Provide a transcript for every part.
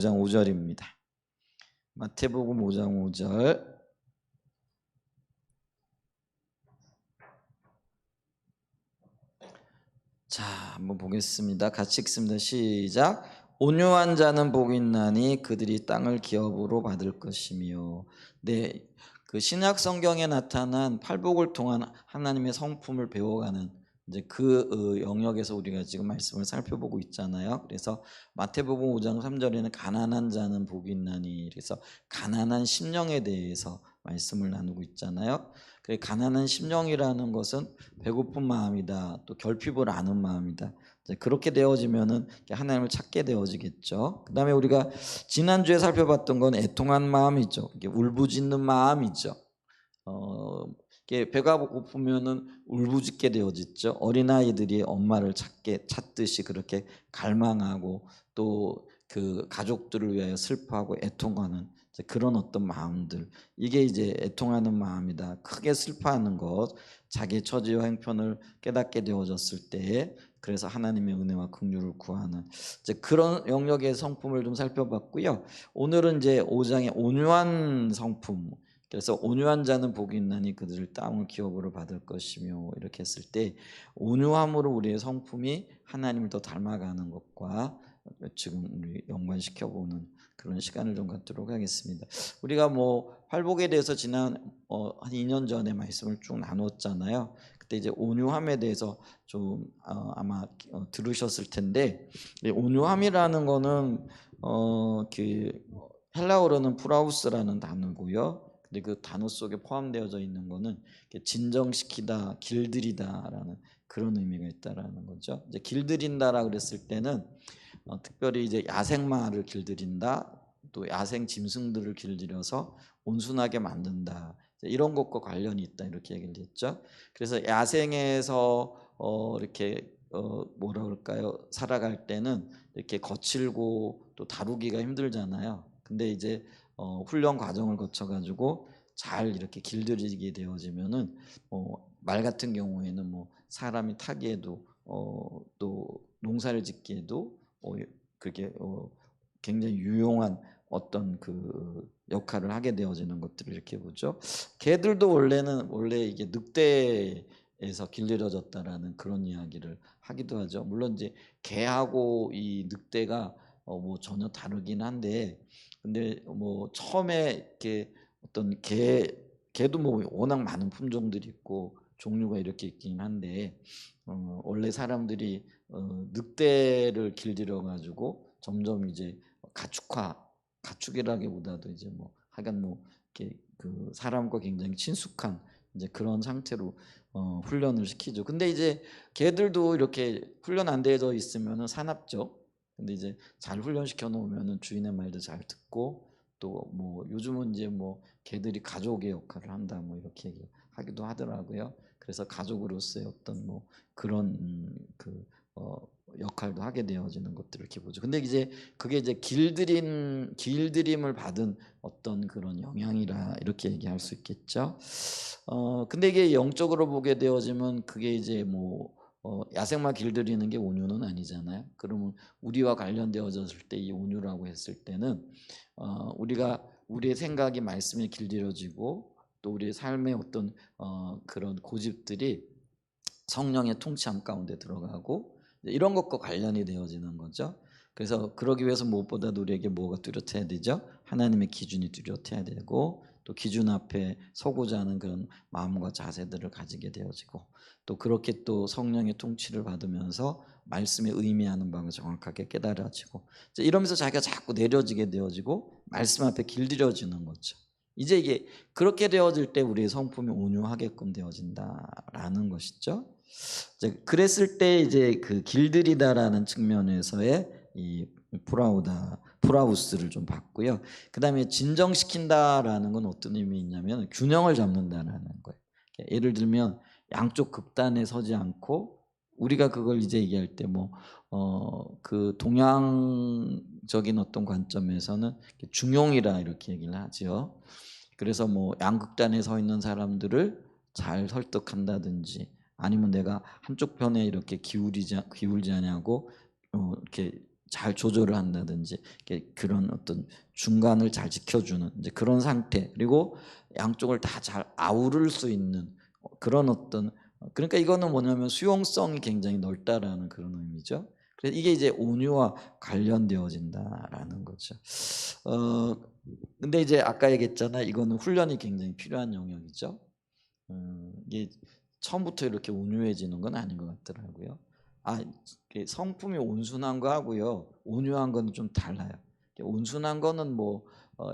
5장 5절입니다. 마태복음 5장 5절. 자, 한번 보겠습니다. 같이 읽습니다. 시작. 온유한 자는 복이 있나니 그들이 땅을 기업으로 받을 것이며. 네, 그 신약 성경에 나타난 팔복을 통한 하나님의 성품을 배워가는 이제 그 영역에서 우리가 지금 말씀을 살펴보고 있잖아요. 그래서 마태복음 5장 3절에는 가난한 자는 복이 있나니, 그래서 가난한 심령에 대해서 말씀을 나누고 있잖아요. 가난한 심령이라는 것은 배고픈 마음이다, 또 결핍을 아는 마음이다. 그렇게 되어지면은 하나님을 찾게 되어지겠죠. 그 다음에 우리가 지난주에 살펴봤던 건 애통한 마음이죠. 울부짖는 마음이죠. 배가 고프면은 울부짖게 되어지죠. 어린아이들이 엄마를 찾듯이 그렇게 갈망하고 또 그 가족들을 위하여 슬퍼하고 애통하는 그런 어떤 마음들, 이게 이제 애통하는 마음이다. 크게 슬퍼하는 것, 자기의 처지와 형편을 깨닫게 되어졌을 때 그래서 하나님의 은혜와 긍휼을 구하는 이제 그런 영역의 성품을 좀 살펴봤고요. 오늘은 이제 5장의 온유한 성품, 그래서 온유한 자는 복이 있나니 그들을 땅을 기업으로 받을 것이며, 이렇게 했을 때 온유함으로 우리의 성품이 하나님을 더 닮아가는 것과 지금 우리 연관시켜보는 그런 시간을 좀 갖도록 하겠습니다. 우리가 뭐 팔복에 대해서 지난 한 2년 전에 말씀을 쭉 나눴잖아요. 그때 이제 온유함에 대해서 좀 아마 들으셨을 텐데, 온유함이라는 거는 그 헬라어로는 프라우스라는 단어고요. 근데 그 단어 속에 포함되어져 있는 거는 진정시키다, 길들이다라는 그런 의미가 있다라는 거죠. 이제 길들인다라 그랬을 때는 특별히 이제 야생마를 길들인다, 또 야생 짐승들을 길들여서 온순하게 만든다, 이런 것과 관련이 있다, 이렇게 얘기를 했죠. 그래서 야생에서 이렇게 뭐라 그럴까요? 살아갈 때는 이렇게 거칠고 또 다루기가 힘들잖아요. 근데 이제 훈련 과정을 거쳐 가지고 잘 이렇게 길들이게 되어지면은 말 같은 경우에는 뭐 사람이 타기에도 또 농사를 짓기에도 그렇게 굉장히 유용한 어떤 그 역할을 하게 되어지는 것들을 이렇게 보죠. 개들도 원래 이게 늑대에서 길들여졌다라는 그런 이야기를 하기도 하죠. 물론 이제 개하고 이 늑대가 뭐 전혀 다르긴 한데, 근데 뭐 처음에 이렇게 어떤 개도 뭐 워낙 많은 품종들이 있고 종류가 이렇게 있긴 한데, 원래 사람들이 늑대를 길들여 가지고 점점 이제 가축이라기보다도 이제 뭐 하여간 뭐 이렇게 그 사람과 굉장히 친숙한 이제 그런 상태로 훈련을 시키죠. 근데 이제 개들도 이렇게 훈련 안 되어 있으면은 사납죠. 근데 이제 잘 훈련시켜 놓으면은 주인의 말도 잘 듣고, 또 뭐 요즘은 이제 뭐 개들이 가족의 역할을 한다, 뭐 이렇게 하기도 하더라고요. 그래서 가족으로서의 어떤 뭐 그런 역할도 하게 되어지는 것들을 이렇게 보죠. 근데 이제 그게 이제 길들임을 받은 어떤 그런 영향이라 이렇게 얘기할 수 있겠죠. 근데 이게 영적으로 보게 되어지면 그게 이제 뭐 야생마 길들이는 게 온유는 아니잖아요. 그러면 우리와 관련되어졌을 때 이 온유라고 했을 때는 우리가 우리의 생각이 말씀에 길들여지고, 또 우리의 삶의 어떤 그런 고집들이 성령의 통치함 가운데 들어가고 이런 것과 관련이 되어지는 거죠. 그래서 그러기 위해서 무엇보다도 우리에게 뭐가 뚜렷해야 되죠? 하나님의 기준이 뚜렷해야 되고, 또 기준 앞에 서고자 하는 그런 마음과 자세들을 가지게 되어지고, 또 그렇게 또 성령의 통치를 받으면서 말씀의 의미하는 바가 정확하게 깨달아지고, 이러면서 자기가 자꾸 내려지게 되어지고 말씀 앞에 길들여지는 거죠. 이제 이게 그렇게 되어질 때 우리의 성품이 온유하게끔 되어진다라는 것이죠. 그랬을 때 이제 그 길들이다라는 측면에서의 이 프라우스를 좀 봤고요. 그 다음에 진정시킨다라는 건 어떤 의미 있냐면 균형을 잡는다라는 거예요. 예를 들면 양쪽 극단에 서지 않고, 우리가 그걸 이제 얘기할 때 뭐 그 동양적인 어떤 관점에서는 중용이라 이렇게 얘기를 하죠. 그래서 뭐 양극단에 서 있는 사람들을 잘 설득한다든지, 아니면 내가 한쪽 편에 이렇게 기울지 않냐고 이렇게 잘 조절을 한다든지 그런 어떤 중간을 잘 지켜주는 이제 그런 상태, 그리고 양쪽을 다 잘 아우를 수 있는 그런 어떤, 그러니까 이거는 뭐냐면 수용성이 굉장히 넓다라는 그런 의미죠. 그래서 이게 이제 온유와 관련되어진다라는 거죠. 어 근데 이제 아까 얘기했잖아, 이거는 훈련이 굉장히 필요한 영역이죠. 이게 처음부터 이렇게 온유해지는 건 아닌 것 같더라고요. 성품이 온순한 거하고요, 온유한 거는 좀 달라요. 온순한 거는 뭐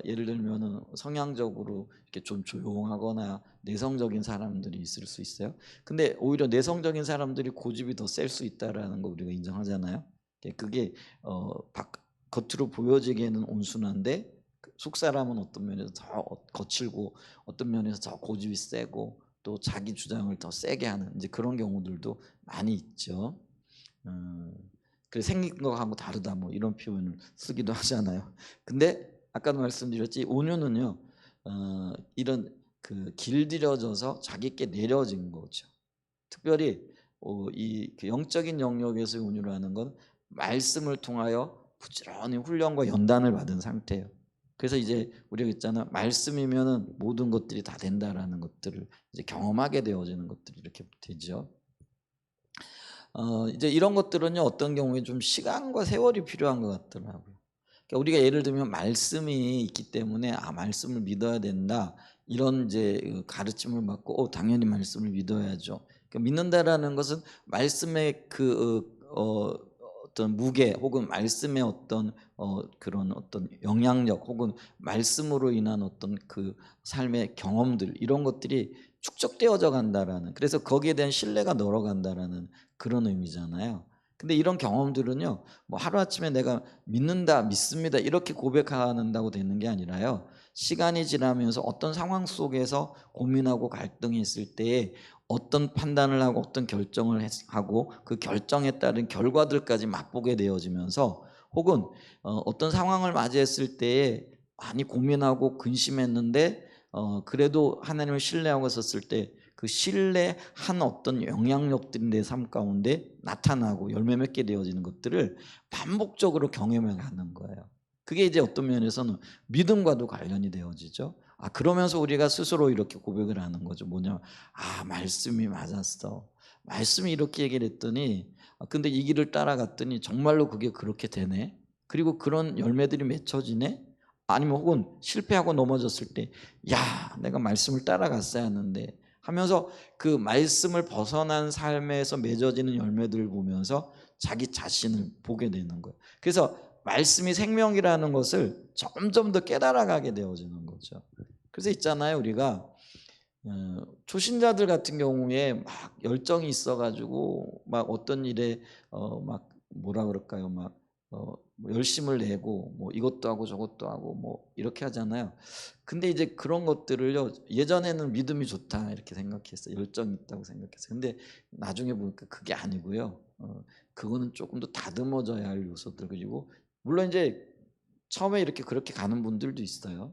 예를 들면은 성향적으로 이렇게 좀 조용하거나 내성적인 사람들이 있을 수 있어요. 근데 오히려 내성적인 사람들이 고집이 더 셀 수 있다라는 거 우리가 인정하잖아요. 그게 겉으로 보여지기에는 온순한데 속 사람은 어떤 면에서 더 거칠고 어떤 면에서 더 고집이 세고 또 자기 주장을 더 세게 하는 이제 그런 경우들도 많이 있죠. 그 생긴 거하고 다르다 뭐 이런 표현을 쓰기도 하잖아요. 근데 아까도 말씀드렸지, 온유는요 이런 그 길들여져서 자기께 내려진 거죠. 특별히 그 영적인 영역에서 온유라는 건 말씀을 통하여 부지런히 훈련과 연단을 받은 상태예요. 그래서 이제 우리가 있잖아, 말씀이면은 모든 것들이 다 된다라는 것들을 이제 경험하게 되어지는 것들이 이렇게 되죠. 이제 이런 것들은요 어떤 경우에 좀 시간과 세월이 필요한 것 같더라고요. 그러니까 우리가 예를 들면 말씀이 있기 때문에 말씀을 믿어야 된다, 이런 이제 가르침을 받고 당연히 말씀을 믿어야죠. 그러니까 믿는다라는 것은 말씀의 어떤 무게 혹은 말씀의 어떤 그런 어떤 영향력 혹은 말씀으로 인한 어떤 그 삶의 경험들, 이런 것들이 축적되어져 간다라는, 그래서 거기에 대한 신뢰가 늘어간다라는 그런 의미잖아요. 근데 이런 경험들은요 뭐 하루아침에 내가 믿는다 믿습니다 이렇게 고백한다고 되는 게 아니라요, 시간이 지나면서 어떤 상황 속에서 고민하고 갈등이 있을 때에 어떤 판단을 하고 어떤 결정을 하고 그 결정에 따른 결과들까지 맛보게 되어지면서, 혹은 어떤 상황을 맞이했을 때에 많이 고민하고 근심했는데 그래도 하나님을 신뢰하고 있었을 때 그 신뢰한 어떤 영향력들이 내 삶 가운데 나타나고 열매 맺게 되어지는 것들을 반복적으로 경험해 가는 거예요. 그게 이제 어떤 면에서는 믿음과도 관련이 되어지죠. 그러면서 우리가 스스로 이렇게 고백을 하는 거죠. 뭐냐, 말씀이 맞았어. 말씀이 이렇게 얘기를 했더니 근데 이 길을 따라갔더니 정말로 그게 그렇게 되네. 그리고 그런 열매들이 맺혀지네. 아니면 혹은 실패하고 넘어졌을 때 내가 말씀을 따라갔어야 하는데 하면서 그 말씀을 벗어난 삶에서 맺어지는 열매들을 보면서 자기 자신을 보게 되는 거예요. 그래서 말씀이 생명이라는 것을 점점 더 깨달아가게 되어지는 거죠. 그래서 있잖아요, 우리가 초신자들 같은 경우에 막 열정이 있어가지고 막 어떤 일에 막 뭐라 그럴까요, 막 뭐 열심을 내고 뭐 이것도 하고 저것도 하고 뭐 이렇게 하잖아요. 근데 이제 그런 것들을요 예전에는 믿음이 좋다 이렇게 생각했어요. 열정이 있다고 생각했어요. 근데 나중에 보니까 그게 아니고요. 그거는 조금 더 다듬어져야 할 요소들, 그리고 물론 이제 처음에 이렇게 그렇게 가는 분들도 있어요.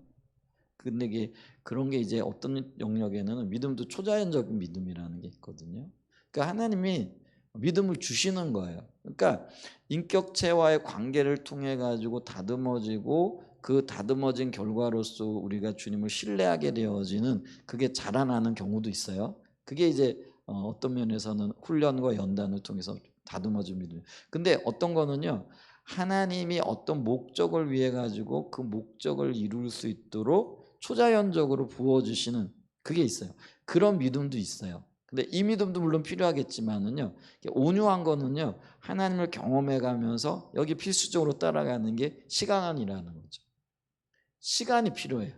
근데 이게 그런 게 이제 어떤 영역에는 믿음도 초자연적인 믿음이라는 게 있거든요. 그러니까 하나님이 믿음을 주시는 거예요. 그러니까 인격체와의 관계를 통해 가지고 다듬어지고 그 다듬어진 결과로서 우리가 주님을 신뢰하게 되어지는 그게 자라나는 경우도 있어요. 그게 이제 어떤 면에서는 훈련과 연단을 통해서 다듬어진 믿음. 근데 어떤 거는요, 하나님이 어떤 목적을 위해 가지고 그 목적을 이룰 수 있도록 초자연적으로 부어주시는 그게 있어요. 그런 믿음도 있어요. 근데 이 믿음도 물론 필요하겠지만은요, 온유한 거는요 하나님을 경험해 가면서 여기 필수적으로 따라가는 게 시간이라는 거죠. 시간이 필요해요.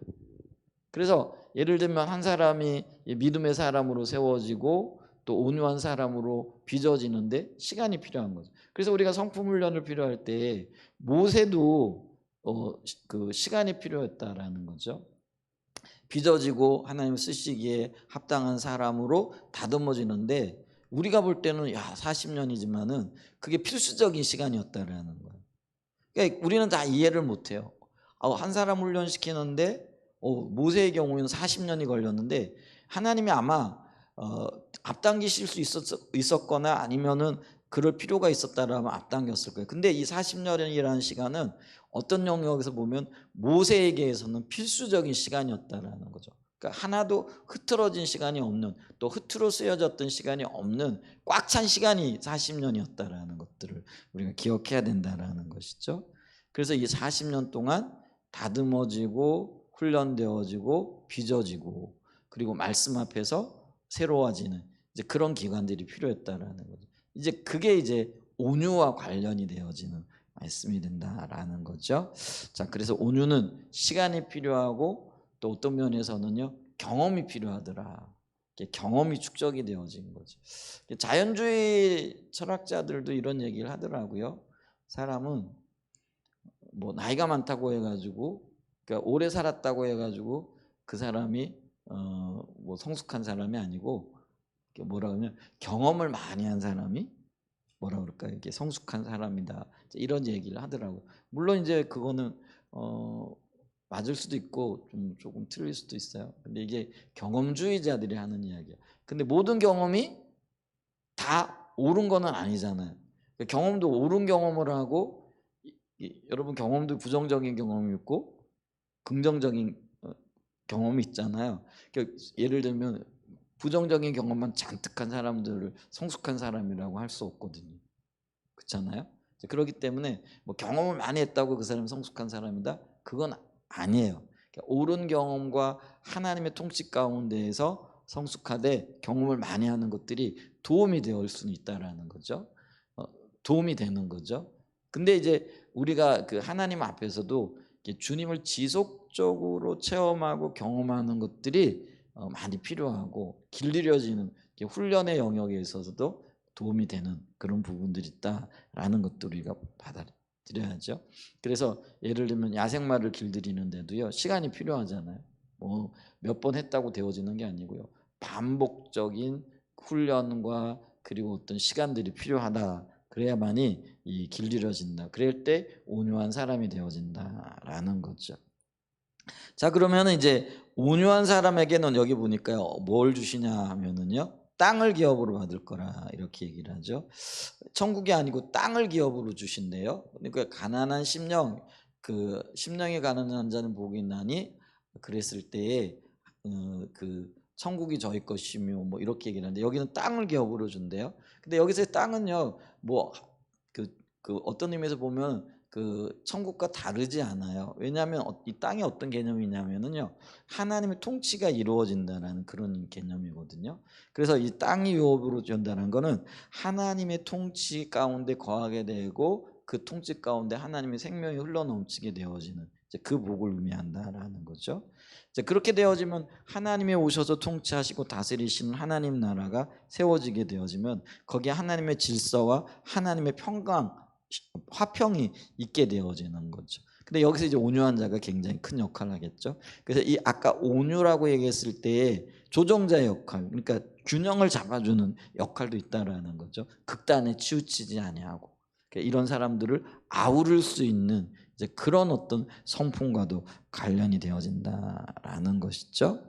그래서 예를 들면 한 사람이 믿음의 사람으로 세워지고 또 온유한 사람으로 빚어지는데 시간이 필요한 거죠. 그래서 우리가 성품 훈련을 필요할 때 모세도 그 시간이 필요했다라는 거죠. 빚어지고 하나님 쓰시기에 합당한 사람으로 다듬어지는데 우리가 볼 때는 40년이지만은 그게 필수적인 시간이었다라는 거예요. 그러니까 우리는 다 이해를 못해요. 한 사람 훈련시키는데 모세의 경우에는 40년이 걸렸는데 하나님이 아마 앞당기실 수 있었거나 아니면은 그럴 필요가 있었다라면 앞당겼을 거예요. 근데 이 40년이라는 시간은 어떤 영역에서 보면 모세에게서는 필수적인 시간이었다라는 거죠. 그러니까 하나도 흐트러진 시간이 없는, 또 흐트러 쓰여졌던 시간이 없는 꽉 찬 시간이 40년이었다라는 것들을 우리가 기억해야 된다라는 것이죠. 그래서 이 40년 동안 다듬어지고 훈련되어지고 빚어지고 그리고 말씀 앞에서 새로워지는 이제 그런 기간들이 필요했다라는 거죠. 이제 그게 이제 온유와 관련이 되어지는 말씀이 된다라는 거죠. 자, 그래서 온유는 시간이 필요하고 또 어떤 면에서는요 경험이 필요하더라. 경험이 축적이 되어진 거죠. 자연주의 철학자들도 이런 얘기를 하더라고요. 사람은 뭐 나이가 많다고 해가지고, 그러니까 오래 살았다고 해가지고 그 사람이 뭐 성숙한 사람이 아니고, 뭐라 그러면 경험을 많이 한 사람이 뭐라 그럴까, 이게 성숙한 사람이다, 이런 얘기를 하더라고요. 물론 이제 그거는 맞을 수도 있고 조금 틀릴 수도 있어요. 근데 이게 경험주의자들이 하는 이야기야. 근데 모든 경험이 다 옳은 거는 아니잖아요. 경험도 옳은 경험을 하고, 여러분 경험도 부정적인 경험이 있고 긍정적인 경험이 있잖아요. 그러니까 예를 들면 부정적인 경험만 잔뜩한 사람들을 성숙한 사람이라고 할 수 없거든요. 그렇잖아요. 그렇기 때문에 뭐 경험을 많이 했다고 그 사람이 성숙한 사람이다? 그건 아니에요. 그러니까 옳은 경험과 하나님의 통치 가운데에서 성숙하되 경험을 많이 하는 것들이 도움이 되어 수는 있다라는 거죠. 도움이 되는 거죠. 근데 이제 우리가 그 하나님 앞에서도 주님을 지속적으로 체험하고 경험하는 것들이 많이 필요하고 길들여지는 훈련의 영역에 있어서도 도움이 되는 그런 부분들이 있다라는 것도 우리가 받아들여야죠. 그래서 예를 들면 야생마를 길들이는데도요 시간이 필요하잖아요. 뭐 몇 번 했다고 되어지는 게 아니고요, 반복적인 훈련과 그리고 어떤 시간들이 필요하다. 그래야만이 이 길들여진다. 그럴 때 온유한 사람이 되어진다라는 거죠. 자, 그러면 이제 온유한 사람에게는 여기 보니까요 뭘 주시냐 하면은요 땅을 기업으로 받을 거라 이렇게 얘기를 하죠. 천국이 아니고 땅을 기업으로 주신대요. 그러니까 가난한 심령, 그 심령이 가난한 자는 복이 있나니 그랬을 때에 그 천국이 저희 것이며 뭐 이렇게 얘기를 하는데, 여기는 땅을 기업으로 준대요. 근데 여기서의 땅은요 뭐 그 어떤 의미에서 보면 그 천국과 다르지 않아요. 왜냐하면 이 땅이 어떤 개념이냐면은요 하나님의 통치가 이루어진다는 그런 개념이거든요. 그래서 이 땅이 유업으로 준다는 거는 하나님의 통치 가운데 거하게 되고 그 통치 가운데 하나님의 생명이 흘러넘치게 되어지는 그 복을 의미한다라는 거죠. 그렇게 되어지면 하나님이 오셔서 통치하시고 다스리시는 하나님 나라가 세워지게 되어지면 거기에 하나님의 질서와 하나님의 평강, 화평이 있게 되어지는 거죠. 근데 여기서 이제 온유한 자가 굉장히 큰 역할을 하겠죠. 그래서 이 아까 온유라고 얘기했을 때의 조정자의 역할, 그러니까 균형을 잡아주는 역할도 있다라는 거죠. 극단에 치우치지 아니하고 그러니까 이런 사람들을 아우를 수 있는 이제 그런 어떤 성품과도 관련이 되어진다라는 것이죠.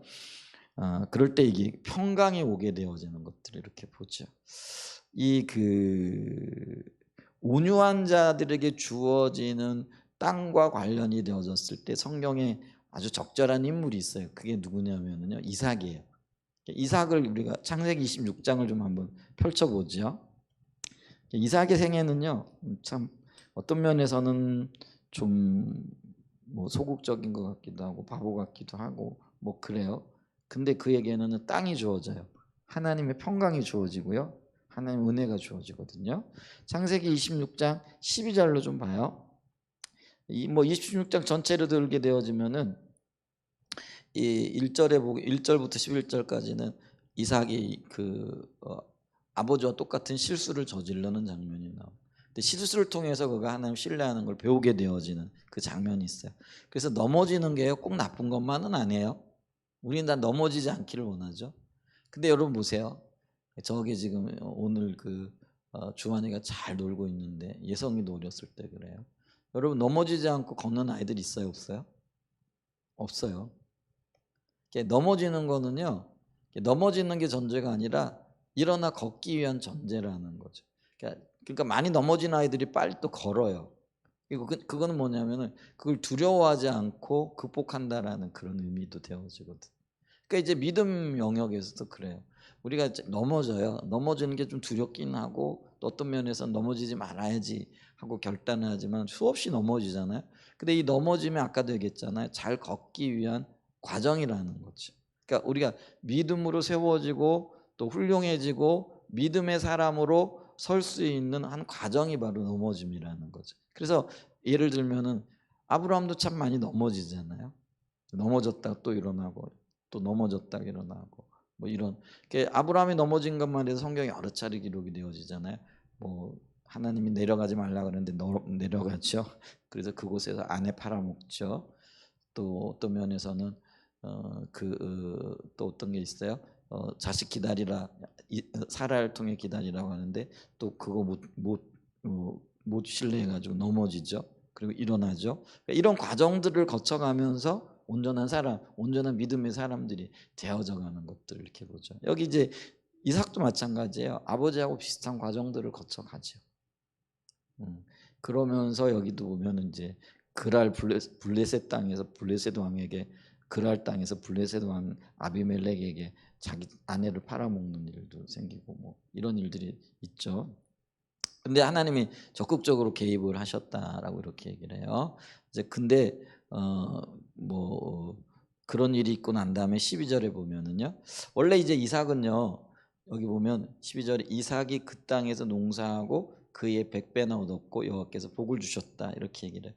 그럴 때 이게 평강이 오게 되어지는 것들을 이렇게 보죠. 이 온유한 자들에게 주어지는 땅과 관련이 되어졌을 때 성경에 아주 적절한 인물이 있어요. 그게 누구냐면요 이삭이에요. 이삭을 우리가 창세기 26장을 좀 한번 펼쳐보죠. 이삭의 생애는요 참 어떤 면에서는 좀 뭐 소극적인 것 같기도 하고 바보 같기도 하고 뭐 그래요. 근데 그에게는 땅이 주어져요. 하나님의 평강이 주어지고요, 하나님의 은혜가 주어지거든요. 창세기 26장 12절로 좀 봐요. 뭐 26장 전체로 들게 되어지면은 이 1절에 보고 1절부터 11절까지는 이삭이 아버지와 똑같은 실수를 저지르는 장면이 나와요. 근데 실수를 통해서 그가 하나님 신뢰하는 걸 배우게 되어지는 그 장면이 있어요. 그래서 넘어지는 게 꼭 나쁜 것만은 아니에요. 우리는 다 넘어지지 않기를 원하죠. 근데 여러분 보세요. 저기 지금 오늘 주환이가 잘 놀고 있는데 예성이도 어렸을 때 그래요. 여러분 넘어지지 않고 걷는 아이들 있어요, 없어요? 없어요. 넘어지는 거는요, 넘어지는 게 전제가 아니라 일어나 걷기 위한 전제라는 거죠. 그러니까 그러니까 많이 넘어진 아이들이 빨리 또 걸어요. 그리고 그거는 뭐냐면은 그걸 두려워하지 않고 극복한다라는 그런 의미도 되어지거든. 그러니까 이제 믿음 영역에서도 그래요. 우리가 이제 넘어져요. 넘어지는 게 좀 두렵긴 하고 또 어떤 면에서 넘어지지 말아야지 하고 결단을 하지만 수없이 넘어지잖아요. 근데 이 넘어짐이 아까도 얘기했잖아요. 잘 걷기 위한 과정이라는 거죠. 그러니까 우리가 믿음으로 세워지고 또 훌륭해지고 믿음의 사람으로 설 수 있는 한 과정이 바로 넘어짐이라는 거죠. 그래서 예를 들면은 아브라함도 참 많이 넘어지잖아요. 넘어졌다가 또 일어나고 또 넘어졌다가 일어나고 뭐 이런 아브라함이 넘어진 것만 해도 성경에 여러 차례 기록이 되어지잖아요. 뭐 하나님이 내려가지 말라 그러는데 내려가죠. 그래서 그곳에서 아내 팔아먹죠. 또 어떤 면에서는 또 어떤 게 있어요. 자식 기다리라 사라를 통해 기다리라고 하는데 또 그거 못 신뢰해가지고 넘어지죠. 그리고 일어나죠. 그러니까 이런 과정들을 거쳐가면서 온전한 믿음의 사람들이 되어져가는 것들을 이렇게 보죠. 여기 이제 이삭도 마찬가지예요. 아버지하고 비슷한 과정들을 거쳐가죠. 그러면서 여기도 보면 이제 그랄 블레셋 땅에서 블레셋 왕에게 그랄 땅에서 블레셋 왕 아비멜렉에게 자기 아내를 팔아먹는 일도 생기고 뭐 이런 일들이 있죠. 근데 하나님이 적극적으로 개입을 하셨다라고 이렇게 얘기를 해요. 이제 근데 뭐 그런 일이 있고 난 다음에 12절에 보면은요. 원래 이제 이삭은요. 여기 보면 12절에 이삭이 그 땅에서 농사하고 그의 100배나 얻었고 여호와께서 복을 주셨다 이렇게 얘기를 해요.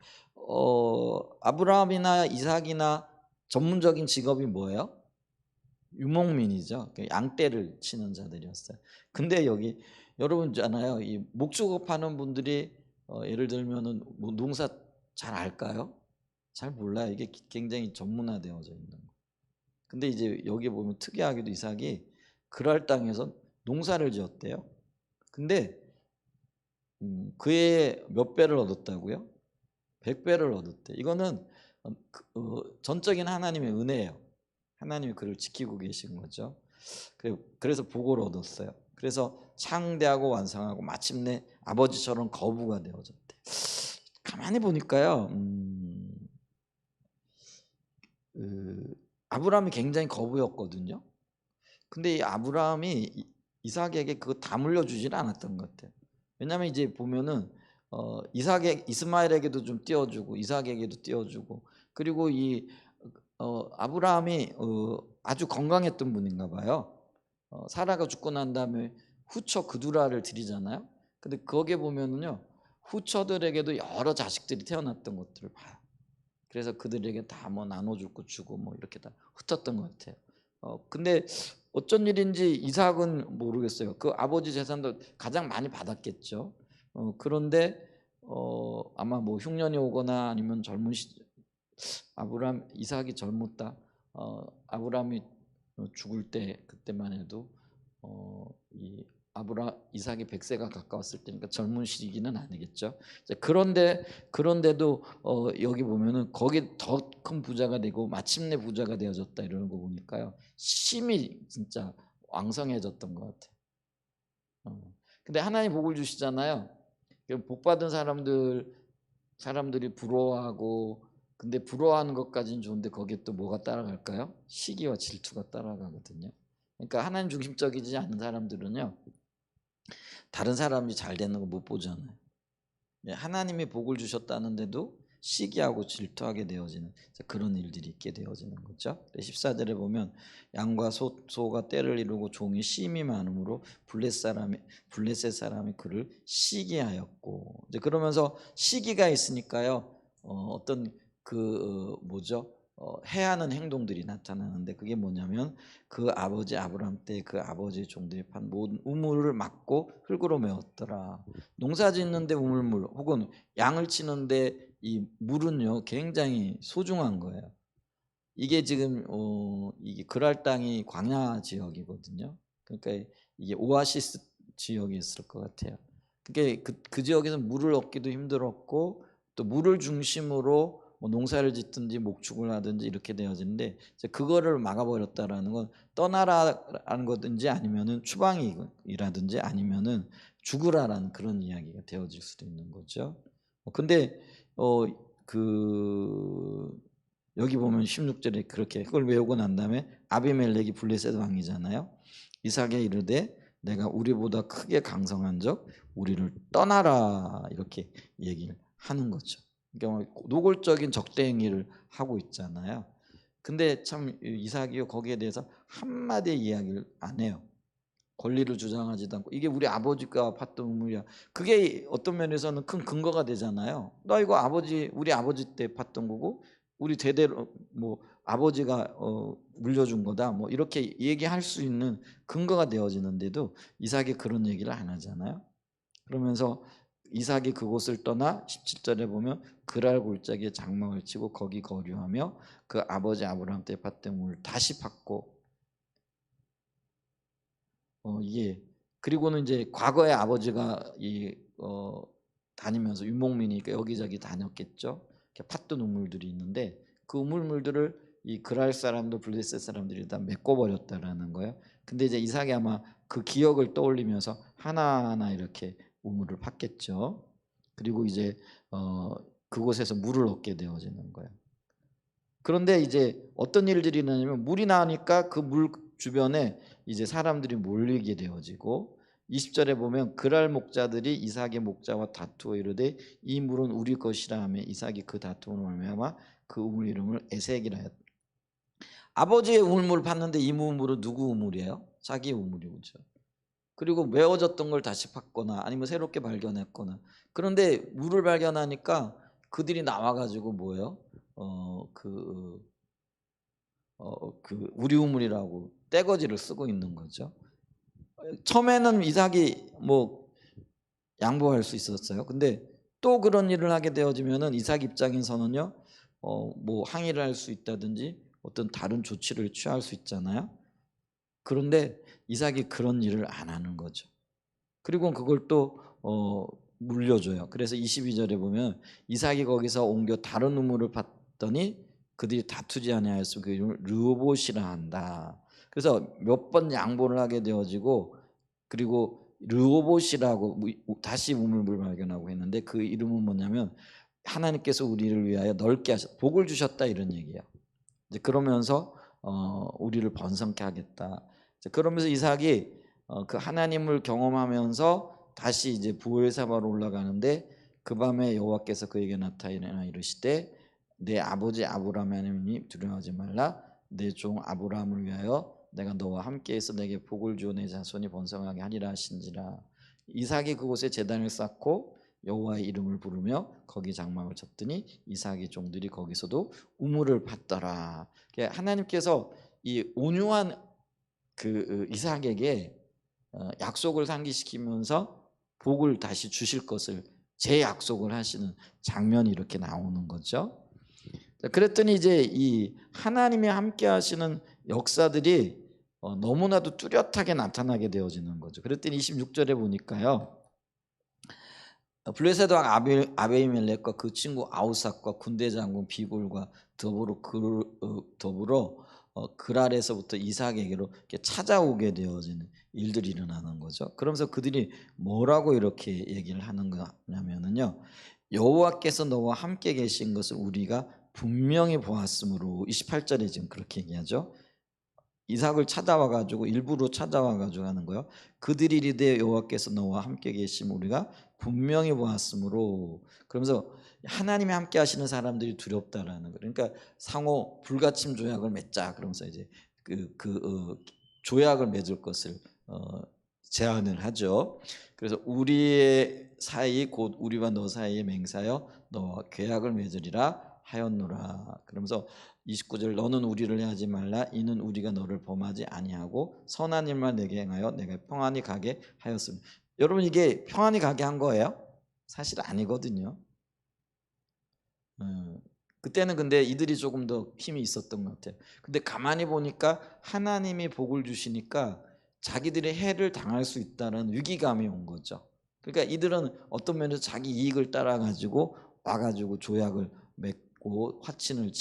아브라함이나 이삭이나 전문적인 직업이 뭐예요? 유목민이죠. 양떼를 치는 자들이었어요. 근데 여기 여러분 있잖아요. 이 목축업하는 분들이 예를 들면은 뭐 농사 잘 알까요? 잘 몰라요. 이게 굉장히 전문화되어져 있는 거. 근데 이제 여기 보면 특이하게도 이삭이 그랄 땅에서 농사를 지었대요. 근데 그의 몇 배를 얻었다고요? 100배를 얻었대. 이거는 전적인 하나님의 은혜예요. 하나님이 그를 지키고 계신 거죠. 그래서 복을 얻었어요. 그래서 창대하고 완성하고 마침내 아버지처럼 거부가 되어졌대. 가만히 보니까요. 아브라함이 굉장히 거부였거든요. 근데 이 아브라함이 이삭에게 그거 다 물려주지는 않았던 것 같아요. 왜냐하면 이제 보면은 이스마엘에게도 좀 띄워주고 이삭에게도 띄워주고 그리고 이 아브라함이 아주 건강했던 분인가 봐요. 사라가 죽고 난 다음에 후처 그두라를 드리잖아요. 근데 거기에 보면은요 후처들에게도 여러 자식들이 태어났던 것들을 봐요. 그래서 그들에게 다 뭐 나눠주고 주고 뭐 이렇게 다 흩었던 것 같아요. 근데 어쩐 일인지 이삭은 모르겠어요. 그 아버지 재산도 가장 많이 받았겠죠. 그런데 아마 뭐 흉년이 오거나 아니면 이삭이 젊었다. 아브라함이 죽을 때 그때만 해도 이 이삭이 100세가 가까웠을 때니까 젊은 시기는 아니겠죠. 그런데도 여기 보면은 거기 더 큰 부자가 되고 마침내 부자가 되어졌다 이러는 거 보니까요. 심히 진짜 왕성해졌던 것 같아요. 근데 하나님 복을 주시잖아요. 복 받은 사람들이 부러워하고 근데 부러워하는 것까지는 좋은데 거기에 또 뭐가 따라갈까요? 시기와 질투가 따라가거든요. 그러니까 하나님 중심적이지 않은 사람들은요. 다른 사람이 잘 되는 거 못 보잖아요. 하나님이 복을 주셨다는데도 시기하고 질투하게 되어지는 그런 일들이 있게 되어지는 거죠. 14절에 보면 양과 소가 떼를 이루고 종이 심이 많음으로 블레셋 사람이 그를 시기하였고 이제 그러면서 시기가 있으니까요. 어떤 해야 하는 행동들이 나타나는데 그게 뭐냐면 그 아버지 아브라함 때 그 아버지 종들이 판 모든 우물을 막고 흙으로 메웠더라. 농사 짓는데 우물물 혹은 양을 치는데 이 물은요 굉장히 소중한 거예요. 이게 지금 이게 그랄 땅이 광야 지역이거든요. 그러니까 이게 오아시스 지역이었을 것 같아요. 그러니까 그 지역에서 물을 얻기도 힘들었고 또 물을 중심으로 뭐 농사를 짓든지 목축을 하든지 이렇게 되어지는데 그거를 막아버렸다라는 건 떠나라는 거든지 아니면은 추방이라든지 아니면은 죽으라라는 그런 이야기가 되어질 수도 있는 거죠. 근데 여기 보면 16절에 그렇게 그걸 외우고 난 다음에 아비멜렉이 블레셋 왕이잖아요. 이삭에 이르되 내가 우리보다 크게 강성한적 우리를 떠나라 이렇게 얘기를 하는 거죠. 그러니까 노골적인 적대행위를 하고 있잖아요. 근데 참 이삭이요 거기에 대해서 한마디 이야기를 안 해요. 권리를 주장하지도 않고 이게 우리 아버지가 팠던 우물이야. 그게 어떤 면에서는 큰 근거가 되잖아요. 나 이거 우리 아버지 때 팠던 거고 우리 대대로 뭐 아버지가 물려준 거다. 뭐 이렇게 얘기할 수 있는 근거가 되어지는데도 이삭이 그런 얘기를 안 하잖아요. 그러면서 이삭이 그곳을 떠나 17절에 보면 그랄 골짜기에 장막을 치고 거기 거류하며 그 아버지 아브라함 때 팠던 우물을 다시 팠고 이게 그리고는 이제 과거에 아버지가 다니면서 유목민이니까 여기저기 다녔겠죠. 이렇게 팠던 우물들이 있는데 그 우물물들을 이 그랄 사람도 블레셋 사람들이 다 메꿔버렸다라는 거예요. 근데 이제 이삭이 아마 그 기억을 떠올리면서 하나하나 이렇게 우물을 팠겠죠. 그리고 이제 그곳에서 물을 얻게 되어지는 거예요. 그런데 이제 어떤 일들이 일어나냐면 물이 나니까 그 물 주변에 이제 사람들이 몰리게 되어지고 20절에 보면 그랄 목자들이 이삭의 목자와 다투어 이르되 이 물은 우리 것이라 하며 이삭이 그 다툼으로 말미암아 그 우물 이름을 에색이라 하였다. 아버지의 우물을 팠는데 이 우물은 누구 우물이에요? 자기 우물이죠. 그리고 메워졌던 걸 다시 팠거나 아니면 새롭게 발견했거나 그런데 물을 발견하니까 그들이 나와가지고 뭐예요? 우리 우물이라고 떼거지를 쓰고 있는 거죠. 처음에는 이삭이 뭐 양보할 수 있었어요. 근데 또 그런 일을 하게 되어지면은 이삭 입장에서는요, 뭐 항의를 할 수 있다든지 어떤 다른 조치를 취할 수 있잖아요. 그런데 이삭이 그런 일을 안 하는 거죠. 그리고 그걸 또 물려줘요. 그래서 22절에 보면 이삭이 거기서 옮겨 다른 우물을 팠더니 그들이 다투지 아니하였으면 그 이름을 르호봇이라 한다. 그래서 몇 번 양보를 하게 되어지고 그리고 르호봇이라고 다시 우물을 발견하고 했는데 그 이름은 뭐냐면 하나님께서 우리를 위하여 넓게 복을 주셨다 이런 얘기예요. 이제 그러면서 우리를 번성케 하겠다. 그러면서 이삭이 그 하나님을 경험하면서 다시 이제 부엘사바로 올라가는데 그 밤에 여호와께서 그에게 나타나 이르시되 내 아버지 아브라함 하나님이 두려워하지 말라. 내 종 아브라함을 위하여 내가 너와 함께해서 내게 복을 주어 내 자손이 번성하게 하리라 하신지라. 이삭이 그곳에 제단을 쌓고 여호와의 이름을 부르며 거기 장막을 쳤더니 이삭의 종들이 거기서도 우물을 팠더라. 하나님께서 이 온유한 그 이삭에게 약속을 상기시키면서 복을 다시 주실 것을 재약속을 하시는 장면이 이렇게 나오는 거죠. 그랬더니 이제 이 하나님이 함께 하시는 역사들이 너무나도 뚜렷하게 나타나게 되어지는 거죠. 그랬더니 26절에 보니까요. 블레셋 왕 아베이멜렉과 그 친구 아우삭과 군대 장군 비골과 더불어 그랄에서부터 이삭에게로 이렇게 찾아오게 되어지는 일들이 일어나는 거죠. 그러면서 그들이 뭐라고 이렇게 얘기를 하는 거냐면은요. 여호와께서 너와 함께 계신 것을 우리가 분명히 보았으므로 28절에 지금 그렇게 얘기하죠. 이삭을 찾아와 가지고 일부러 찾아와 가지고 하는 거예요. 그들이 이르되 여호와께서 너와 함께 계심 우리가 분명히 보았으므로 그러면서 하나님이 함께 하시는 사람들이 두렵다라는 거예요. 그러니까 상호 불가침 조약을 맺자 그러면서 이제 조약을 맺을 것을 제안을 하죠. 그래서 우리의 사이 곧 우리와 너 사이에 맹세하여 너와 계약을 맺으리라 하였노라. 그러면서 29절 너는 우리를 해하지 말라 이는 우리가 너를 범하지 아니하고 선한 일만 내게 행하여 내가 평안히 가게 하였습니다. 여러분 이게 평안히 가게 한 거예요? 사실 아니거든요. 그때는 근데 이들이 조금 더 힘이 있었던 것 같아요. 근데 가만히 보니까 하나님이 복을 주시니까 자기들이 해를 당할 수 있다는 위기감이 온 거죠. 그러니까 이들은 어떤 면에서 자기 이익을 따라가지고 와가지고 조약을 맺고 화친을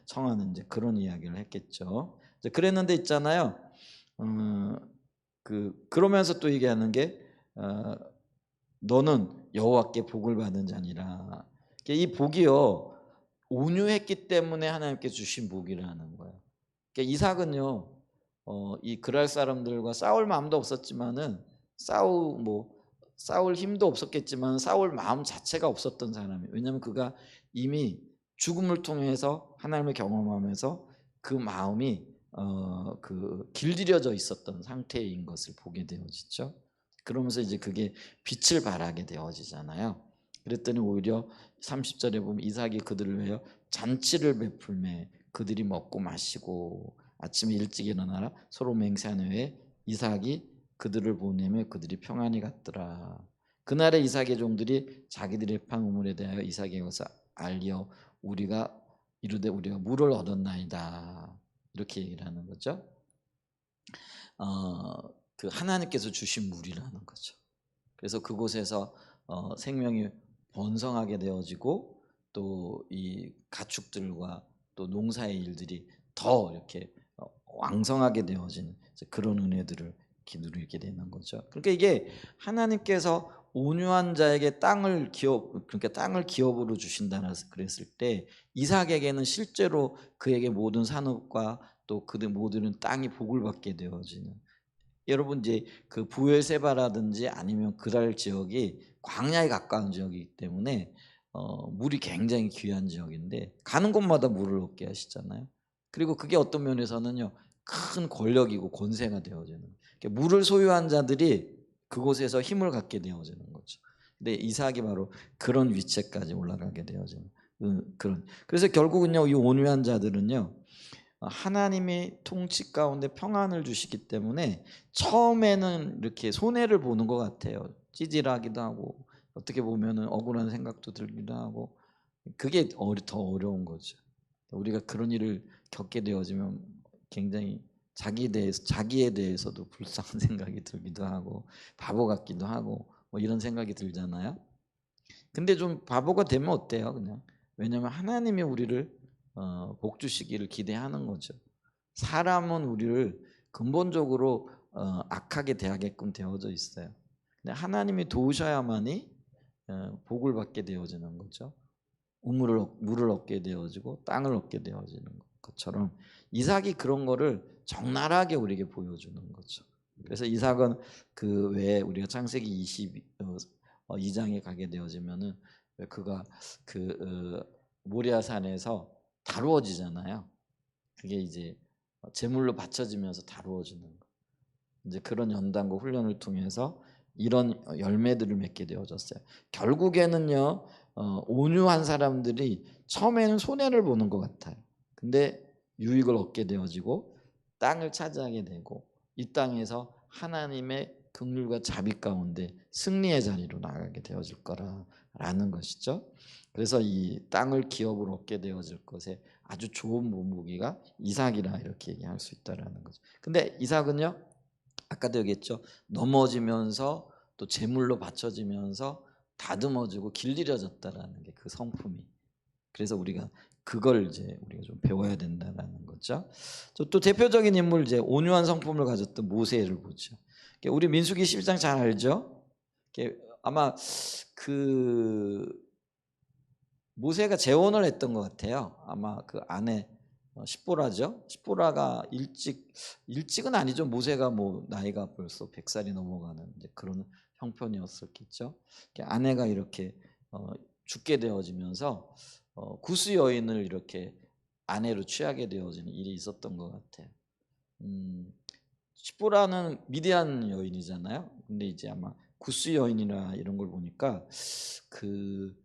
청하는 이제 그런 이야기를 했겠죠. 그랬는데 있잖아요. 그러면서 또 얘기하는 게 너는 여호와께 복을 받은 자니라. 이 복이요 온유했기 때문에 하나님께 주신 복이라는 거예요. 이삭은요 이 그랄 사람들과 싸울 마음도 없었지만은 싸울 힘도 없었겠지만 싸울 마음 자체가 없었던 사람이에요. 왜냐하면 그가 이미 죽음을 통해서 하나님을 경험하면서 그 마음이 길들여져 있었던 상태인 것을 보게 되어지죠. 그러면서 이제 그게 빛을 발하게 되어지잖아요. 그랬더니 오히려 30절에 보면 이삭이 그들을 위하여 잔치를 베풀매 그들이 먹고 마시고 아침에 일찍 일어나라 서로 맹세한 후에 이삭이 그들을 보내며 그들이 평안히 갔더라. 그날에 이삭의 종들이 자기들의 판 우물에 대하여 이삭에게서 알리어 우리가 이르되 우리가 물을 얻었나이다. 이렇게 얘기를 하는 거죠. 그 하나님께서 주신 물이라는 거죠. 그래서 그곳에서 생명이 번성하게 되어지고 또 이 가축들과 또 농사의 일들이 더 이렇게 왕성하게 되어지는 그런 은혜들을 누리게 되는 거죠. 그러니까 이게 하나님께서 온유한 자에게 그러니까 땅을 기업으로 주신다는 그랬을 때 이삭에게는 실제로 그에게 모든 산업과 또 그들 모두는 땅이 복을 받게 되어지는. 여러분 이제 그 부엘세바라든지 아니면 그랄 지역이 광야에 가까운 지역이기 때문에 물이 굉장히 귀한 지역인데 가는 곳마다 물을 얻게 하시잖아요. 그리고 그게 어떤 면에서는요 큰 권력이고 권세가 되어지는. 그러니까 물을 소유한 자들이 그곳에서 힘을 갖게 되어지는 거죠. 근데 이삭이 바로 그런 위치까지 올라가게 되어지는 그런. 그래서 결국은요 이 온유한 자들은요 하나님이 통치 가운데 평안을 주시기 때문에 처음에는 이렇게 손해를 보는 것 같아요. 찌질하기도 하고 어떻게 보면은 억울한 생각도 들기도 하고 그게 더 어려운 거죠. 우리가 그런 일을 겪게 되어지면 굉장히 자기에 대해서도 불쌍한 생각이 들기도 하고 바보 같기도 하고 뭐 이런 생각이 들잖아요. 근데 좀 바보가 되면 어때요? 그냥 왜냐하면 하나님이 우리를 복 주시기를 기대하는 거죠. 사람은 우리를 근본적으로 악하게 대하게끔 되어져 있어요. 근데 하나님이 도우셔야만이 복을 받게 되어지는 거죠. 물을 얻게 되어지고 땅을 얻게 되어지는 것처럼 이삭이 그런 거를 적나라하게 우리에게 보여주는 거죠. 그래서 이삭은 그 외에 우리가 창세기 22장에 가게 되어지면은 그가 모리아산에서 다루어지잖아요. 그게 이제 제물로 바쳐지면서 다루어지는 거. 이제 그런 연단과 훈련을 통해서 이런 열매들을 맺게 되어졌어요. 결국에는요 온유한 사람들이 처음에는 손해를 보는 것 같아요. 근데 유익을 얻게 되어지고 땅을 차지하게 되고 이 땅에서 하나님의 긍휼과 자비 가운데 승리의 자리로 나가게 되어질 거라는 것이죠. 그래서 이 땅을 기업으로 얻게 되어질 것에 아주 좋은 본보기가 이삭이라 이렇게 얘기할 수 있다라는 거죠. 근데 이삭은요 아까도 얘기했죠. 넘어지면서 또 제물로 바쳐지면서 다듬어지고 길들여졌다라는 게 그 성품이. 그래서 우리가 그걸 이제 우리가 좀 배워야 된다라는 거죠. 또 대표적인 인물 이제 온유한 성품을 가졌던 모세를 보죠. 우리 민수기 12장 잘 알죠? 아마 그 모세가 재혼을 했던 것 같아요. 아마 그 아내 십보라죠. 십보라가 일찍은 아니죠. 모세가 뭐 나이가 벌써 100살이 넘어가는 이제 그런 형편이었었겠죠. 아내가 이렇게 죽게 되어지면서 구스 여인을 이렇게 아내로 취하게 되어지는 일이 있었던 것 같아요. 십보라는 미디안 여인이잖아요. 근데 이제 아마 구스 여인이나 이런 걸 보니까 그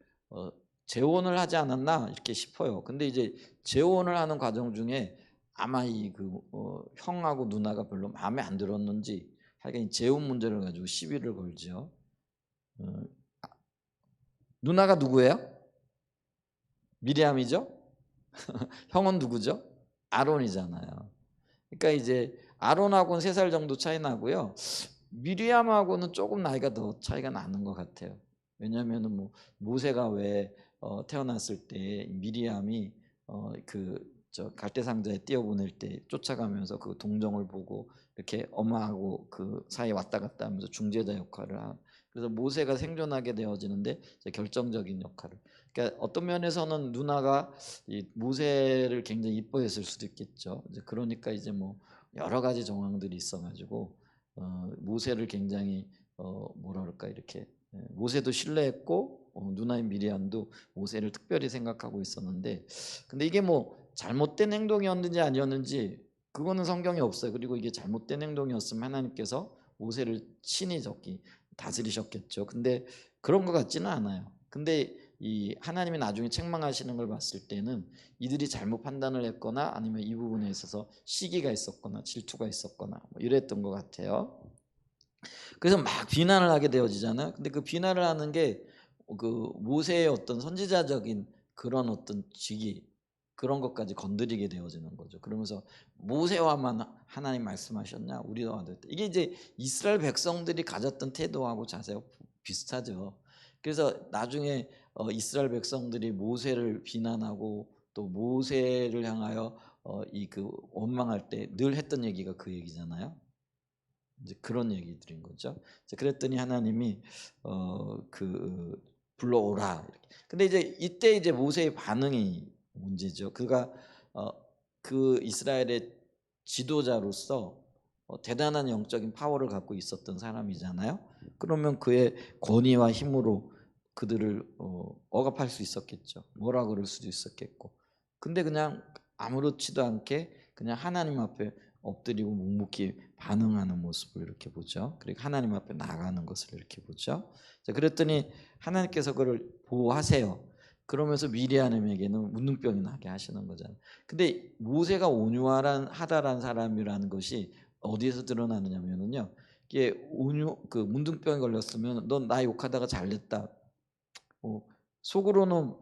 재혼을 하지 않았나 이렇게 싶어요. 근데 이제 재혼을 하는 과정 중에 아마 형하고 누나가 별로 마음에 안 들었는지 하여간 재혼 문제를 가지고 시비를 걸죠. 누나가 누구예요? 미리암이죠? 형은 누구죠? 아론이잖아요. 그러니까 이제 아론하고는 3살 정도 차이 나고요. 미리암하고는 조금 나이가 더 차이가 나는 것 같아요. 왜냐하면은 뭐 모세가 왜 태어났을 때 미리암이 갈대상자에 띄어보낼 때 쫓아가면서 그 동정을 보고 이렇게 엄마하고 그 사이에 왔다 갔다 하면서 중재자 역할을 그래서 모세가 생존하게 되어지는데 결정적인 역할을. 그러니까 어떤 면에서는 누나가 이 모세를 굉장히 이뻐했을 수도 있겠죠. 이제 그러니까 이제 뭐 여러 가지 정황들이 있어가지고 모세를 굉장히 뭐라 그럴까 이렇게 모세도 신뢰했고 누나인 미리암도 모세를 특별히 생각하고 있었는데, 근데 이게 뭐 잘못된 행동이었는지 아니었는지 그거는 성경에 없어요. 그리고 이게 잘못된 행동이었으면 하나님께서 모세를 친히 다스리셨겠죠. 근데 그런 것 같지는 않아요. 근데 이 하나님이 나중에 책망하시는 걸 봤을 때는 이들이 잘못 판단을 했거나 아니면 이 부분에 있어서 시기가 있었거나 질투가 있었거나 뭐 이랬던 것 같아요. 그래서 막 비난을 하게 되어지잖아요. 근데 그 비난을 하는 게 그 모세의 어떤 선지자적인 그런 어떤 직위 그런 것까지 건드리게 되어지는 거죠. 그러면서 모세와만 하나님 말씀하셨냐? 우리와 이게 이제 이스라엘 백성들이 가졌던 태도하고 자세하고 비슷하죠. 그래서 나중에 이스라엘 백성들이 모세를 비난하고 또 모세를 향하여 이 그 원망할 때 늘 했던 얘기가 그 얘기잖아요. 이제 그런 얘기들인 거죠. 그랬더니 하나님이 그 불러오라. 이렇게. 근데 이제 이때 이제 모세의 반응이 문제죠. 그가 그 이스라엘의 지도자로서 대단한 영적인 파워를 갖고 있었던 사람이잖아요. 그러면 그의 권위와 힘으로 그들을 억압할 수 있었겠죠. 뭐라 그럴 수도 있었겠고. 근데 그냥 아무렇지도 않게 그냥 하나님 앞에 엎드리고 묵묵히 반응하는 모습을 이렇게 보죠. 그리고 하나님 앞에 나가는 것을 이렇게 보죠. 자, 그랬더니 하나님께서 그를 보호하세요. 그러면서 미리암에게는 문둥병이 나게 하시는 거잖아요. 근데 모세가 온유하다라는 사람이라는 것이 어디에서 드러나느냐면요. 이게 그 문둥병이 걸렸으면 넌 나 욕하다가 잘됐다. 속으로는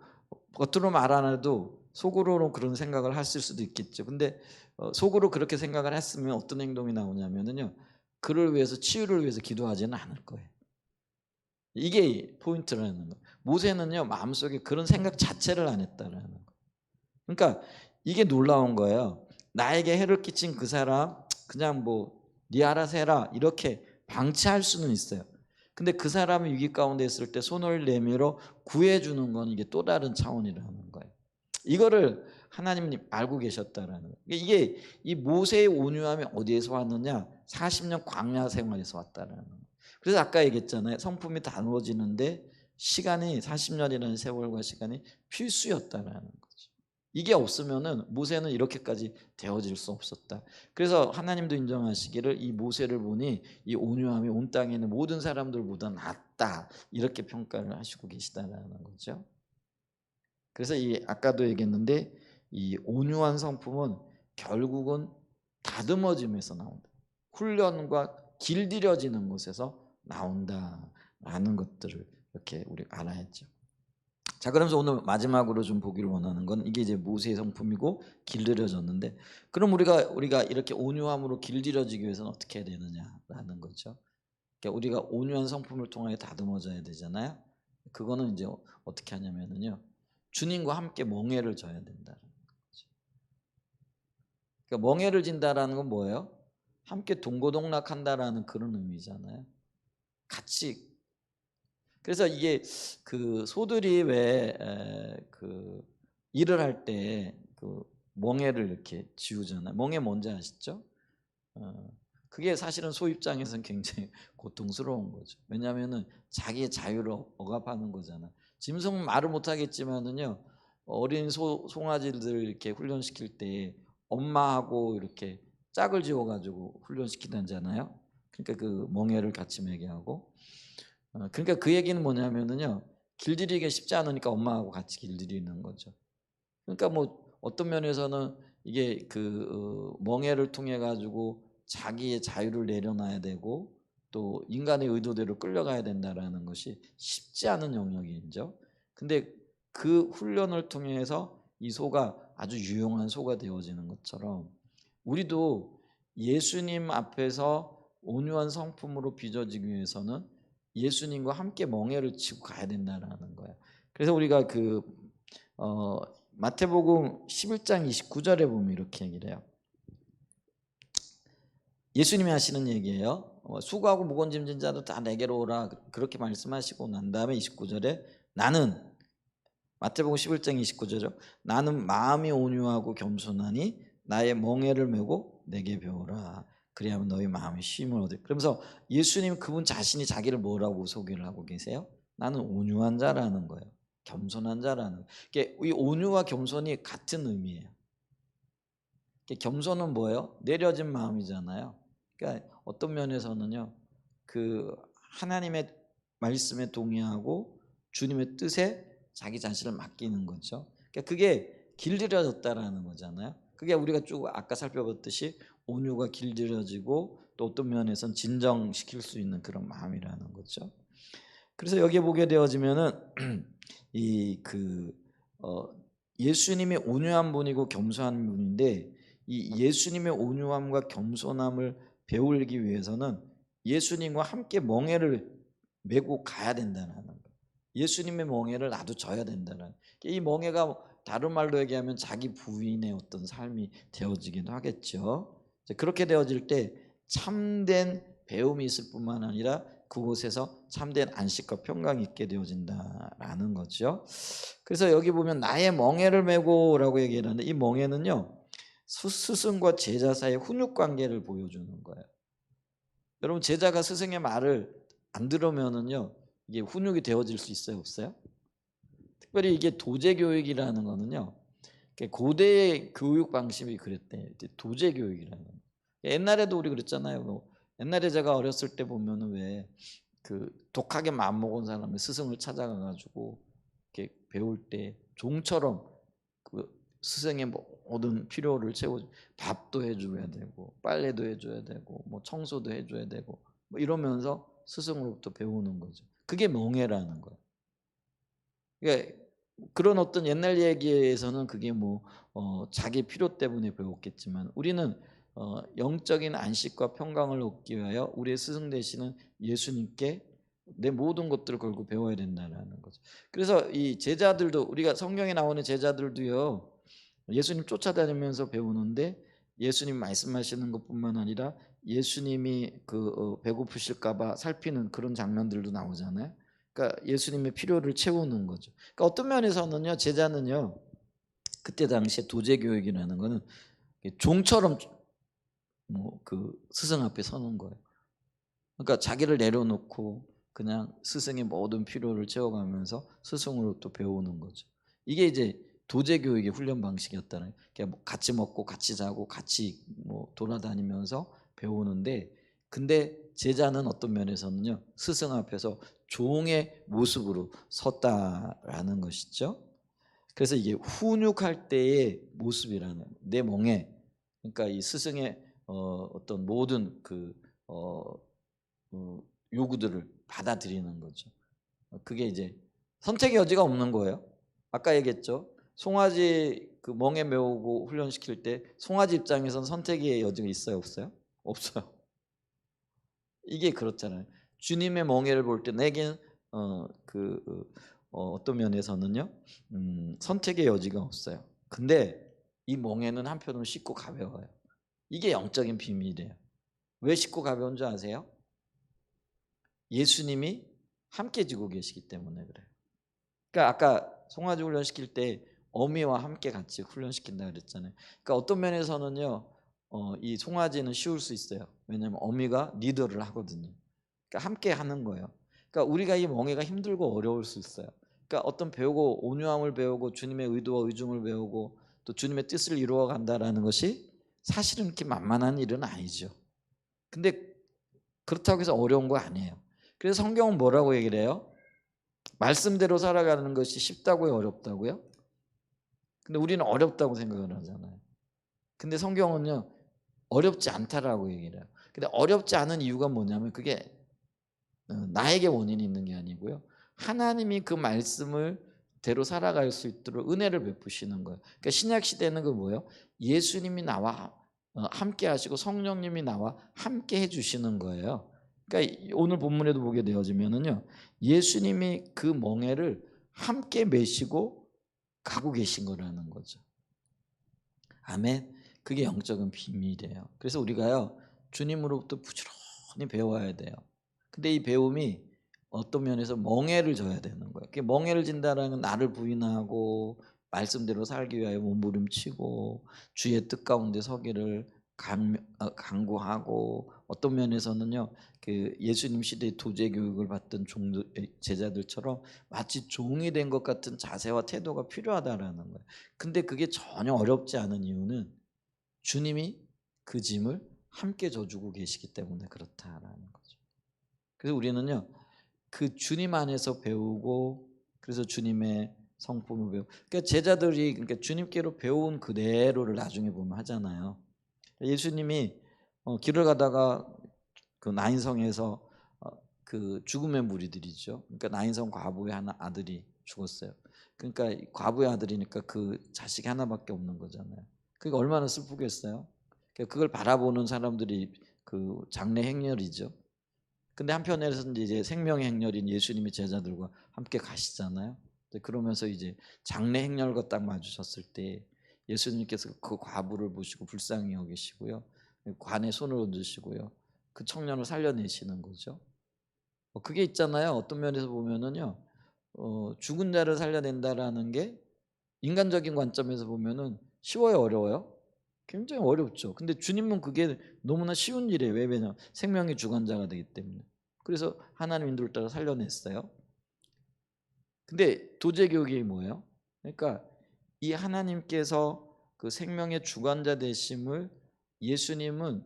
겉으로 말 안 해도 속으로는 그런 생각을 했을 수도 있겠죠. 근데 속으로 그렇게 생각을 했으면 어떤 행동이 나오냐면요. 그를 위해서 치유를 위해서 기도하지는 않을 거예요. 이게 포인트라는 거예요. 모세는요. 마음속에 그런 생각 자체를 안 했다라는 거예요. 그러니까 이게 놀라운 거예요. 나에게 해를 끼친 그 사람 그냥 뭐 네 알아서 해라 이렇게 방치할 수는 있어요. 근데 그 사람이 위기 가운데 있을 때 손을 내밀어 구해주는 건 이게 또 다른 차원이라는 거예요. 이거를 하나님이 알고 계셨다라는 거예요. 이게 이 모세의 온유함이 어디에서 왔느냐? 40년 광야 생활에서 왔다라는 거예요. 그래서 아까 얘기했잖아요. 성품이 다루어지는데 시간이 40년이라는 세월과 시간이 필수였다라는 거죠. 이게 없으면은 모세는 이렇게까지 되어질 수 없었다. 그래서 하나님도 인정하시기를 이 모세를 보니 이 온유함이 온 땅에 있는 모든 사람들보다 낫다 이렇게 평가를 하시고 계시다라는 거죠. 그래서 이 아까도 얘기했는데 이 온유한 성품은 결국은 다듬어짐에서 나온다. 훈련과 길들여지는 곳에서 나온다라는 것들을 이렇게 우리 알아야죠. 자, 그러면서 오늘 마지막으로 좀 보기를 원하는 건 이게 이제 모세의 성품이고 길들여졌는데, 그럼 우리가 이렇게 온유함으로 길들여지기 위해서는 어떻게 해야 되느냐라는 거죠. 그러니까 우리가 온유한 성품을 통하여 다듬어져야 되잖아요. 그거는 이제 어떻게 하냐면요. 주님과 함께 멍에를 져야 된다는 거죠. 그러니까 멍에를 진다라는 건 뭐예요? 함께 동고동락한다라는 그런 의미잖아요. 같이. 그래서 이게 그 소들이 왜 그 일을 할 때 그 멍에를 이렇게 지우잖아요. 멍에 뭔지 아시죠? 그게 사실은 소 입장에서는 굉장히 고통스러운 거죠. 왜냐하면은 자기의 자유를 억압하는 거잖아. 짐승은 말을 못하겠지만은요, 어린 송아지들 이렇게 훈련시킬 때 엄마하고 이렇게 짝을 지어가지고 훈련시키잖아요. 그러니까 그 멍에를 같이 매게 하고. 그러니까 그 얘기는 뭐냐면은요, 길들이기 쉽지 않으니까 엄마하고 같이 길들이는 거죠. 그러니까 뭐 어떤 면에서는 이게 그 멍에를 통해 가지고 자기의 자유를 내려놔야 되고 또 인간의 의도대로 끌려가야 된다라는 것이 쉽지 않은 영역이죠. 근데 그 훈련을 통해서 이 소가 아주 유용한 소가 되어지는 것처럼 우리도 예수님 앞에서 온유한 성품으로 빚어지기 위해서는 예수님과 함께 멍에를 치고 가야 된다라는 거예요. 그래서 우리가 그 마태복음 11장 29절에 보면 이렇게 얘기를 해요. 예수님이 하시는 얘기예요. 수고하고 무거운 짐진 자도 다 내게로 오라 그렇게 말씀하시고 난 다음에 29절에 나는 마태복음 11장 29절이요. 나는 마음이 온유하고 겸손하니 나의 멍에를 메고 내게 배우라. 그리하면 너희 마음이 쉼을 얻으리. 그러면서 예수님 그분 자신이 자기를 뭐라고 소개를 하고 계세요? 나는 온유한 자라는 거예요. 겸손한 자라는 거예요. 이 온유와 겸손이 같은 의미예요. 겸손은 뭐예요? 내려진 마음이잖아요. 그러니까 어떤 면에서는요, 그 하나님의 말씀에 동의하고 주님의 뜻에 자기 자신을 맡기는 거죠. 그러니까 그게 길들여졌다라는 거잖아요. 그게 우리가 쭉 아까 살펴봤듯이 온유가 길들여지고 또 어떤 면에서는 진정시킬 수 있는 그런 마음이라는 거죠. 그래서 여기에 보게 되어지면은 예수님이 온유한 분이고 겸손한 분인데 이 예수님의 온유함과 겸손함을 배우기 위해서는 예수님과 함께 멍에를 메고 가야 된다는 거예요. 예수님의 멍에를 나도 져야 된다는. 이 멍에가 다른 말로 얘기하면 자기 부인의 어떤 삶이 되어지기도 하겠죠. 그렇게 되어질 때 참된 배움이 있을 뿐만 아니라 그곳에서 참된 안식과 평강이 있게 되어진다라는 거죠. 그래서 여기 보면 나의 멍에를 메고라고 얘기하는데 이 멍에는요 스승과 제자 사이의 훈육 관계를 보여주는 거예요. 여러분 제자가 스승의 말을 안 들으면은요 이게 훈육이 되어질 수 있어요, 없어요? 특별히 이게 도제 교육이라는 거는요 고대의 교육 방식이 그랬대. 도제 교육이라는 거. 옛날에도 우리 그랬잖아요. 옛날에 제가 어렸을 때 보면은 왜 그 독하게 마음 먹은 사람의 스승을 찾아가 가지고 이렇게 배울 때 종처럼 그 스승의 모든 필요를 채워 밥도 해줘야 되고 빨래도 해줘야 되고 뭐 청소도 해줘야 되고 뭐 이러면서 스승으로부터 배우는 거죠. 그게 멍에라는 거예요. 그러니까 그런 어떤 옛날 얘기에서는 그게 자기 필요 때문에 배웠겠지만 우리는 영적인 안식과 평강을 얻기 위하여 우리의 스승 되시는 예수님께 내 모든 것들을 걸고 배워야 된다는 거죠. 그래서 이 제자들도 우리가 성경에 나오는 제자들도요 예수님 쫓아다니면서 배우는데 예수님 말씀하시는 것뿐만 아니라 예수님이 배고프실까봐 살피는 그런 장면들도 나오잖아요. 그러니까 예수님의 필요를 채우는 거죠. 그러니까 어떤 면에서는요 제자는요 그때 당시에 도제 교육이라는 거는 종처럼 스승 앞에 서는 거예요. 그러니까 자기를 내려놓고 그냥 스승의 모든 필요를 채워가면서 스승으로부터 배우는 거죠. 이게 이제 도제 교육의 훈련 방식이었다는. 그러니까 같이 먹고 같이 자고 같이 돌아다니면서 배우는데, 근데 제자는 어떤 면에서는요 스승 앞에서 종의 모습으로 섰다라는 것이죠. 그래서 이게 훈육할 때의 모습이라는 내 멍에, 그러니까 이 스승의 어떤 모든 요구들을 받아들이는 거죠. 그게 이제 선택의 여지가 없는 거예요. 아까 얘기했죠. 송아지 멍에 메우고 훈련시킬 때 송아지 입장에서는 선택의 여지가 있어요, 없어요? 없어요. 이게 그렇잖아요. 주님의 멍에를 볼 때 내겐 어떤 면에서는요 선택의 여지가 없어요. 근데 이 멍에는 한편으로 쉽고 가벼워요. 이게 영적인 비밀이에요. 왜 쉽고 가벼운 줄 아세요? 예수님이 함께 지고 계시기 때문에 그래요. 그러니까 아까 송아지 훈련시킬 때 어미와 함께 같이 훈련시킨다 그랬잖아요. 그러니까 어떤 면에서는요 이 송아지는 쉬울 수 있어요. 왜냐하면 어미가 리더를 하거든요. 그러니까 함께 하는 거예요. 그러니까 우리가 이 멍에가 힘들고 어려울 수 있어요. 그러니까 어떤 배우고 온유함을 배우고 주님의 의도와 의중을 배우고 또 주님의 뜻을 이루어 간다라는 것이 사실은 이렇게 만만한 일은 아니죠. 근데 그렇다고 해서 어려운 거 아니에요. 그래서 성경은 뭐라고 얘기를 해요? 말씀대로 살아가는 것이 쉽다고요, 어렵다고요? 근데 우리는 어렵다고 생각을 하잖아요. 근데 성경은요 어렵지 않다라고 얘기를 해요. 근데 어렵지 않은 이유가 뭐냐면 그게 나에게 원인이 있는 게 아니고요. 하나님이 그 말씀을 대로 살아갈 수 있도록 은혜를 베푸시는 거예요. 그러니까 신약 시대는 그 뭐예요? 예수님이 나와 함께 하시고 성령님이 나와 함께 해 주시는 거예요. 그러니까 오늘 본문에도 보게 되어지면은요. 예수님이 그 멍에를 함께 메시고 가고 계신 거라는 거죠. 아멘. 그게 영적인 비밀이에요. 그래서 우리가요. 주님으로부터 부지런히 많이 배워야 돼요. 근데 이 배움이 어떤 면에서 멍에를 져야 되는 거예요. 그 멍에를 진다는 건 나를 부인하고 말씀대로 살기 위하여 몸부림치고 주의 뜻 가운데 서기를 간구하고, 어떤 면에서는요, 그 예수님 시대의 도제 교육을 받던 제자들처럼 마치 종이 된 것 같은 자세와 태도가 필요하다라는 거예요. 근데 그게 전혀 어렵지 않은 이유는 주님이 그 짐을 함께 져주고 계시기 때문에 그렇다라는 거죠. 그래서 우리는요, 그 주님 안에서 배우고, 그래서 주님의 성품을 배우고, 그러니까 제자들이 그러니까 주님께로 배운 그대로를 나중에 보면 하잖아요. 예수님이 길을 가다가 그 나인성에서 그 죽음의 무리들이죠. 그러니까 나인성 과부의 아들이 죽었어요. 그러니까 과부의 아들이니까 그 자식이 하나밖에 없는 거잖아요. 그러니까 얼마나 슬프겠어요. 그러니까 그걸 바라보는 사람들이 그 장례 행렬이죠. 근데 한편에서는 이제 생명의 행렬인 예수님이 제자들과 함께 가시잖아요. 그러면서 이제 장례 행렬과 딱 마주쳤을 때 예수님께서 그 과부를 보시고 불쌍히 여기시고요, 관에 손을 얹으시고요, 그 청년을 살려내시는 거죠. 그게 있잖아요. 어떤 면에서 보면은요, 죽은 자를 살려낸다라는 게 인간적인 관점에서 보면은 쉬워요, 어려워요? 굉장히 어렵죠. 근데 주님은 그게 너무나 쉬운 일이에요. 왜냐면 생명의 주관자가 되기 때문에. 그래서 하나님 인도를 따라 살려냈어요. 근데 도제교육이 뭐예요? 그러니까 이 하나님께서 그 생명의 주관자 되심을 예수님은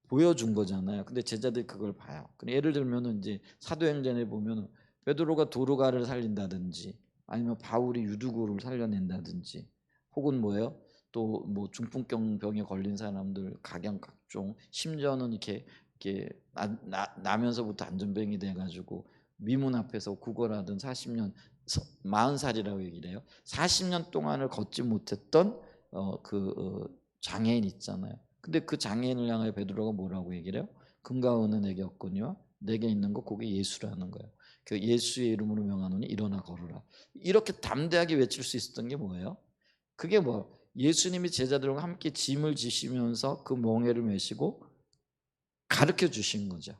보여준 거잖아요. 근데 제자들이 그걸 봐요. 예를 들면은 이제 사도행전에 보면은 베드로가 도르가를 살린다든지, 아니면 바울이 유두고를 살려낸다든지, 혹은 뭐예요? 또 뭐 중풍병 병에 걸린 사람들 각양 각종, 심지어는 이렇게 나면서부터 안전병이 돼가지고 미문 앞에서 구걸하던 40년 40살이라고 얘기를 해요. 40년 동안을 걷지 못했던 장애인 있잖아요. 근데 그 장애인을 향해 베드로가 뭐라고 얘기를 해요? 금과 은은 내게 없거니와 내게 있는 것 그게 예수라는 거예요. 그 예수의 이름으로 명하노니 일어나 걸어라. 이렇게 담대하게 외칠 수 있었던 게 뭐예요? 그게 뭐 예수님이 제자들과 함께 짐을 지시면서 그 멍에를 메시고 가르쳐 주신 거죠.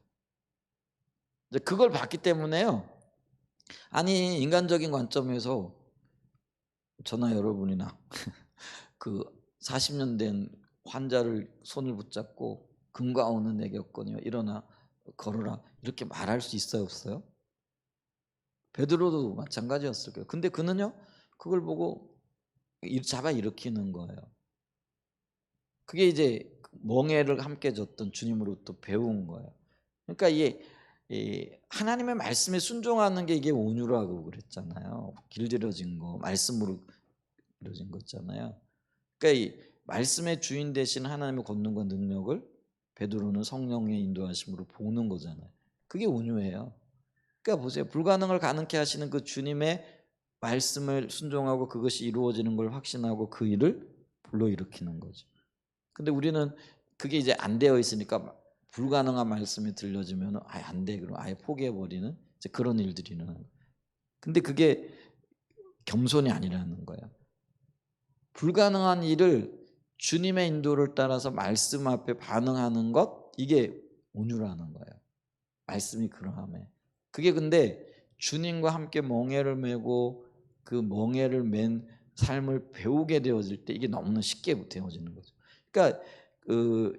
이제 그걸 봤기 때문에요. 아니 인간적인 관점에서 저나 여러분이나 그 40년 된 환자를 손을 붙잡고 금과 은은 내게 없거니와 일어나 걸어라 이렇게 말할 수 있어요, 없어요? 베드로도 마찬가지였을 거예요. 근데 그는요, 그걸 보고 잡아 일으키는 거예요. 그게 이제 멍에를 함께 줬던 주님으로부터 배운 거예요. 그러니까 이 하나님의 말씀에 순종하는 게 이게 온유라고 그랬잖아요. 길들여진 거, 말씀으로 이루어진 거 있잖아요. 그러니까 이 말씀의 주인 되신 하나님의 권능과 능력을 베드로는 성령의 인도하심으로 보는 거잖아요. 그게 온유예요. 그러니까 보세요. 불가능을 가능케 하시는 그 주님의 말씀을 순종하고 그것이 이루어지는 걸 확신하고 그 일을 불러일으키는 거죠. 근데 우리는 그게 이제 안 되어 있으니까 불가능한 말씀이 들려지면 아예 안 돼, 그럼 아예 포기해버리는 이제 그런 일들이 일어나는 거예요. 근데 그게 겸손이 아니라는 거예요. 불가능한 일을 주님의 인도를 따라서 말씀 앞에 반응하는 것, 이게 온유라는 거예요. 말씀이 그러함에. 그게 근데 주님과 함께 멍에를 메고 그 멍에를 맨 삶을 배우게 되어질 때 이게 너무나 쉽게 되어지는 거죠. 그러니까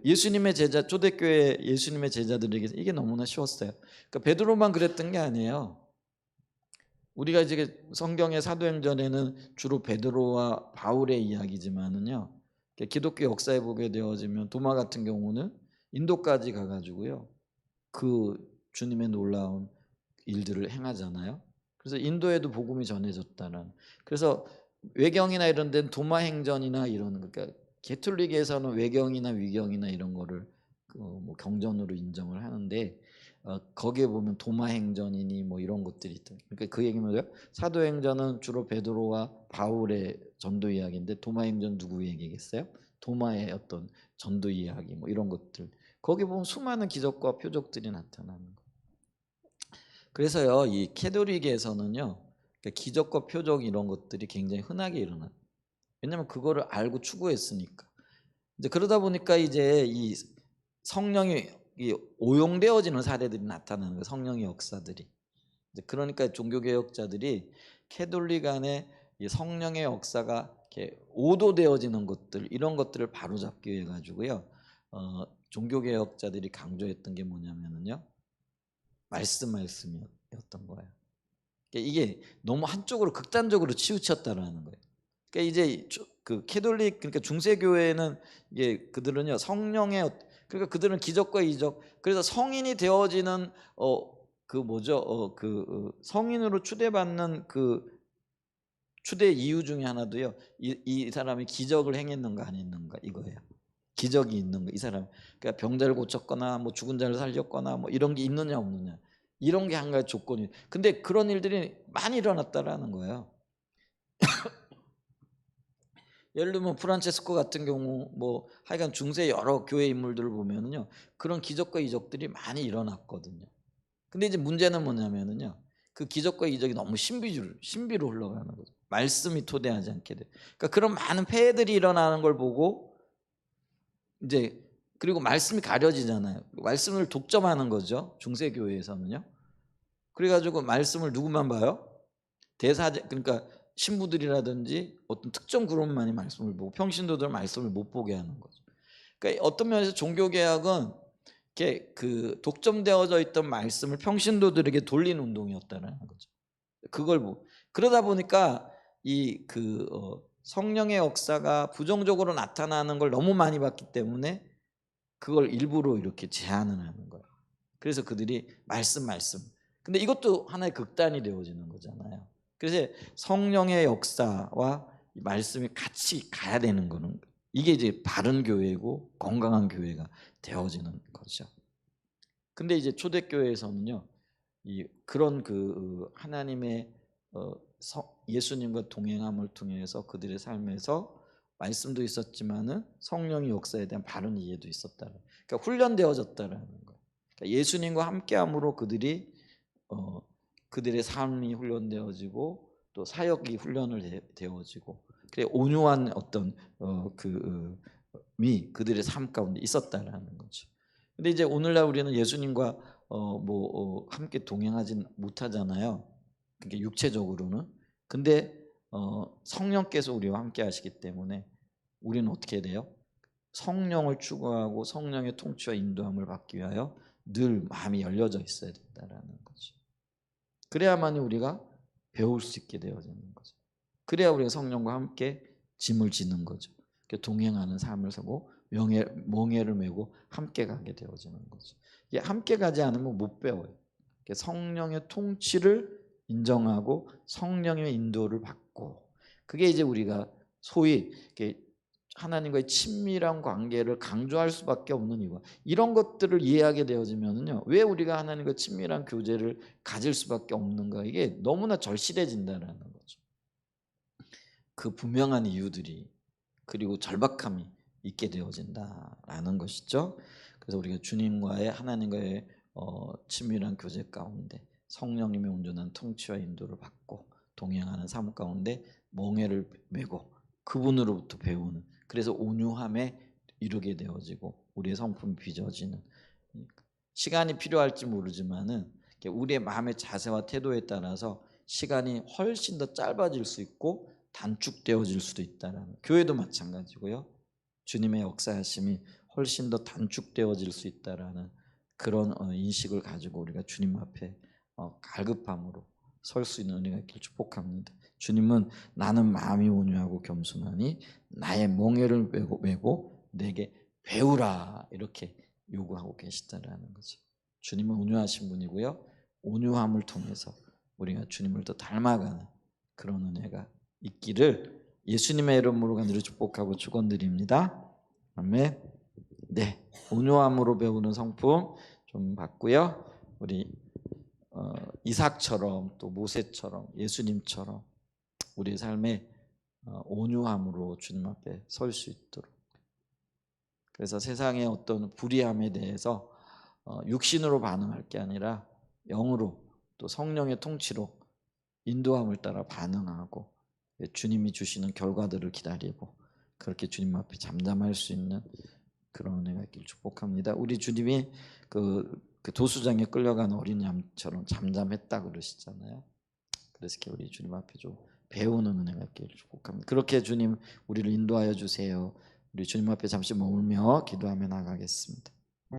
예수님의 제자, 초대교회 예수님의 제자들에게 이게 너무나 쉬웠어요. 그러니까 베드로만 그랬던 게 아니에요. 우리가 이제 성경의 사도행전에는 주로 베드로와 바울의 이야기지만은요, 기독교 역사에 보게 되어지면 도마 같은 경우는 인도까지 가가지고요, 그 주님의 놀라운 일들을 행하잖아요. 그래서 인도에도 복음이 전해졌다는. 그래서 외경이나 이런 데는 도마 행전이나 이런, 그러니까 개톨릭에서는 외경이나 위경이나 이런 거를 뭐 경전으로 인정을 하는데, 거기에 보면 도마 행전이니 뭐 이런 것들이 있다. 그러니까 그 얘기는 뭐예요? 사도행전은 주로 베드로와 바울의 전도 이야기인데 도마 행전 누구 얘기겠어요? 도마의 어떤 전도 이야기 뭐 이런 것들. 거기 보면 수많은 기적과 표적들이 나타나는 거예요. 그래서요, 이 캐톨릭에서는요, 기적과 표적 이런 것들이 굉장히 흔하게 일어나요. 왜냐하면 그거를 알고 추구했으니까. 이제 그러다 보니까 이제 이 성령이 이 오용되어지는 사례들이 나타나는 거예요. 성령의 역사들이. 그러니까 종교개혁자들이 캐톨릭 안에 이 성령의 역사가 이렇게 오도되어지는 것들, 이런 것들을 바로잡기 위해 가지고요. 종교개혁자들이 강조했던 게 뭐냐면은요, 말씀이었던 거예요. 그러니까 이게 너무 한쪽으로 극단적으로 치우쳤다라는 거예요. 그러니까 이제 그 캐톨릭, 그러니까 중세교회는 이게 그들은요, 그러니까 그들은 기적과 이적, 그래서 성인이 되어지는 성인으로 추대받는 그 추대 이유 중에 하나도요, 이 사람이 기적을 행했는가 안 했는가 이거예요. 기적이 있는가, 이 사람, 그러니까 병자를 고쳤거나 뭐 죽은 자를 살렸거나 뭐 이런 게 있느냐 없느냐, 이런 게 한 가지 조건이. 근데 그런 일들이 많이 일어났다라는 거예요. 예를 들면 프란체스코 같은 경우, 뭐 하여간 중세 여러 교회 인물들을 보면은요, 그런 기적과 이적들이 많이 일어났거든요. 근데 이제 문제는 뭐냐면은요, 그 기적과 이적이 너무 신비로 흘러가는 거죠. 말씀이 토대하지 않게 돼. 그러니까 그런 많은 폐해들이 일어나는 걸 보고 이제, 그리고 말씀이 가려지잖아요. 말씀을 독점하는 거죠, 중세 교회에서는요. 그래가지고 말씀을 누구만 봐요? 그러니까 신부들이라든지 어떤 특정 그룹만이 말씀을 보고 평신도들은 말씀을 못 보게 하는 거죠. 그러니까 어떤 면에서 종교개혁은 이렇게 그 독점되어져 있던 말씀을 평신도들에게 돌리는 운동이었다는 거죠. 그걸 그러다 보니까 성령의 역사가 부정적으로 나타나는 걸 너무 많이 봤기 때문에 그걸 일부러 이렇게 제한을 하는 거예요. 그래서 그들이 말씀. 근데 이것도 하나의 극단이 되어지는 거잖아요. 그래서 성령의 역사와 말씀이 같이 가야 되는 거는, 이게 이제 바른 교회고 건강한 교회가 되어지는 거죠. 근데 이제 초대교회에서는요, 그런 하나님의 예수님과 동행함을 통해서 그들의 삶에서 말씀도 있었지만은 성령의 역사에 대한 바른 이해도 있었다는, 그러니까 훈련되어졌다라는 거예요. 그러니까 예수님과 함께함으로 그들의 삶이 훈련되어지고 또 사역이 훈련을 되어지고, 그래 온유한 어떤 그들의 삶 가운데 있었다라는 거죠. 근데 이제 오늘날 우리는 예수님과 함께 동행하진 못하잖아요. 그게 육체적으로는. 근데 성령께서 우리와 함께 하시기 때문에 우리는 어떻게 돼요? 성령을 추구하고 성령의 통치와 인도함을 받기 위하여 늘 마음이 열려져 있어야 된다라는 거죠. 그래야만이 우리가 배울 수 있게 되어지는 거죠. 그래야 우리가 성령과 함께 짐을 지는 거죠. 동행하는 삶을 사고 멍에를 메고 함께 가게 되어지는 거죠. 이게 함께 가지 않으면 못 배워요. 성령의 통치를 인정하고 성령의 인도를 받고, 그게 이제 우리가 소위 하나님과의 친밀한 관계를 강조할 수밖에 없는 이유가, 이런 것들을 이해하게 되어지면요, 왜 우리가 하나님과 친밀한 교제를 가질 수밖에 없는가, 이게 너무나 절실해진다는 거죠. 그 분명한 이유들이, 그리고 절박함이 있게 되어진다라는 것이죠. 그래서 우리가 주님과의, 하나님과의 친밀한 교제 가운데 성령님의 온전한 통치와 인도를 받고 동행하는 삶 가운데 멍에를 메고 그분으로부터 배우는, 그래서 온유함에 이르게 되어지고 우리의 성품이 빚어지는, 시간이 필요할지 모르지만은 우리의 마음의 자세와 태도에 따라서 시간이 훨씬 더 짧아질 수 있고 단축되어질 수도 있다라는, 교회도 마찬가지고요. 주님의 역사하심이 훨씬 더 단축되어질 수 있다라는 그런 인식을 가지고 우리가 주님 앞에 갈급함으로 설 수 있는 은혜가 있길 축복합니다. 주님은 나는 마음이 온유하고 겸손하니 나의 멍에를 메고 내게 배우라, 이렇게 요구하고 계시다라는 거죠. 주님은 온유하신 분이고요. 온유함을 통해서 우리가 주님을 더 닮아가는 그런 은혜가 있기를 예수님의 이름으로 간절히 축복하고 축원드립니다. 아멘. 네, 온유함으로 배우는 성품 좀 받고요. 우리 이삭처럼 또 모세처럼 예수님처럼 우리의 삶에 온유함으로 주님 앞에 설 수 있도록, 그래서 세상의 어떤 불의함에 대해서 육신으로 반응할 게 아니라 영으로 또 성령의 통치로 인도함을 따라 반응하고 주님이 주시는 결과들을 기다리고 그렇게 주님 앞에 잠잠할 수 있는 그런 은혜가 있기를 축복합니다. 우리 주님이 그 도수장에 끌려간 어린 양처럼 잠잠했다 그러시잖아요. 그래서 이렇게 우리 주님 앞에 좀 배우는 은혜가 있기를 축복합니다. 그렇게 주님 우리를 인도하여 주세요. 우리 주님 앞에 잠시 머물며 기도하며 나가겠습니다.